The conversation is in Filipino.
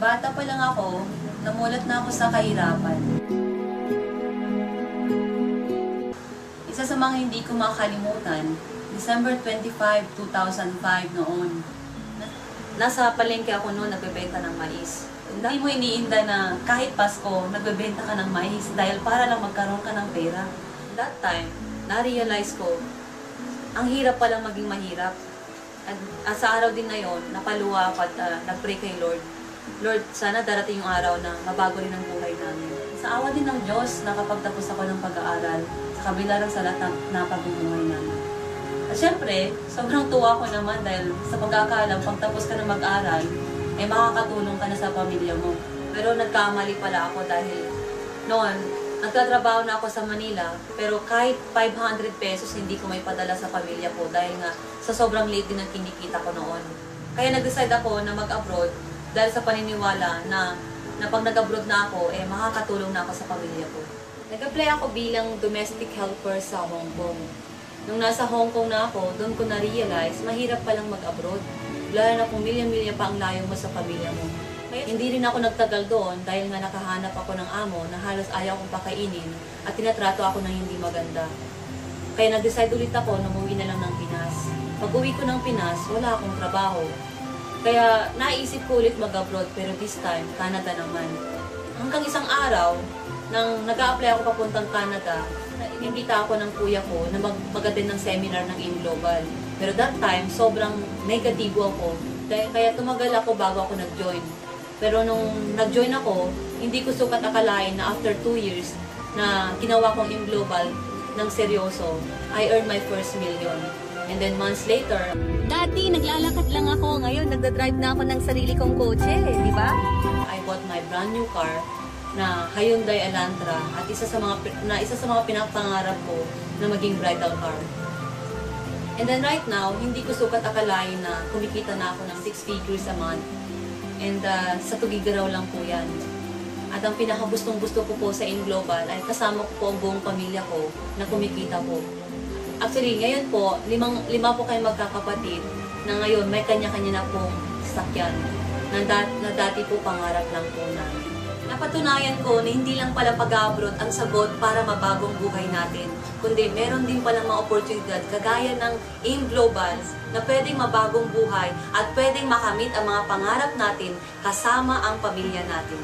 Bata pa lang ako, namulat na ako sa kahirapan. Isa sa mga hindi ko makakalimutan, December 25, 2005 noon. Nasa palengke ako noon, nagbebenta ng mais. Hindi mo iniinda na kahit Pasko, nagbebenta ka ng mais dahil para lang magkaroon ka ng pera. That time, na-realize ko, ang hirap palang maging mahirap. At sa araw din na yon, napaluwa ako at nag-pray kay Lord. Lord, sana darating yung araw na mabago rin ang buhay namin. Sa awa din ng Diyos, nakapagtapos ako ng pag-aaral sa kabila ng salat na pagbubuhay namin. At syempre, sobrang tuwa ko naman dahil sa pagkakaalam, pagtapos ka na mag-aral, ay makakatulong ka na sa pamilya mo. Pero nagkamali pala ako dahil noon, nagtatrabaho na ako sa Manila, pero kahit 500 pesos hindi ko may padala sa pamilya ko dahil nga sa sobrang liit din ang kinikita ko noon. Kaya nag-decide ako na mag-abroad dahil sa paniniwala na pag nag-abroad na ako, makakatulong na ako sa pamilya ko. Nag-apply ako bilang domestic helper sa Hong Kong. Nung nasa Hong Kong na ako, doon ko na-realize, mahirap palang mag-abroad. Lalo na kung milya-milya pa ang layo mo sa pamilya mo. Kaya hindi rin ako nagtagal doon dahil nga nakahanap ako ng amo na halos ayaw kong pakainin at tinatrato ako ng hindi maganda. Kaya nag-decide ulit ako na umuwi na lang ng Pinas. Pag-uwi ko ng Pinas, wala akong trabaho. Kaya naisip ko ulit mag-abroad pero this time, Canada naman. Hanggang isang araw, nang nag-a-apply ako papuntang Canada, inimbita ako ng kuya ko na mag-attend ng seminar ng In Global. Pero that time, sobrang negatibo ako. Kaya tumagal ako bago ako nag-join. Pero nung nag-join ako, hindi ko sukat akalain na after 2 years na ginawa kong In Global ng seryoso, I earned my first million. And then months later, dati naglalakad lang ako, ngayon nagdadrive na ako ng sarili kong kotse, di ba? I bought my brand new car na Hyundai Elantra at isa sa mga pinapangarap ko na maging bridal car. And then right now, hindi ko sukat akalain na kumikita na ako ng 6 figures a month. And sa Tugigaraw lang po yan. At ang pinakagustong-gusto ko po sa In Global ay kasama ko po ang buong pamilya ko na kumikita po. Actually, ngayon po, lima po kayo magkakapatid na ngayon may kanya-kanya na pong sasakyan na dati po pangarap lang po namin. Napatunayan ko na hindi lang pala pag-abroad ang sagot para mabagong buhay natin, kundi meron din palang mga oportunidad kagaya ng In Global na pwedeng mabagong buhay at pwedeng makamit ang mga pangarap natin kasama ang pamilya natin.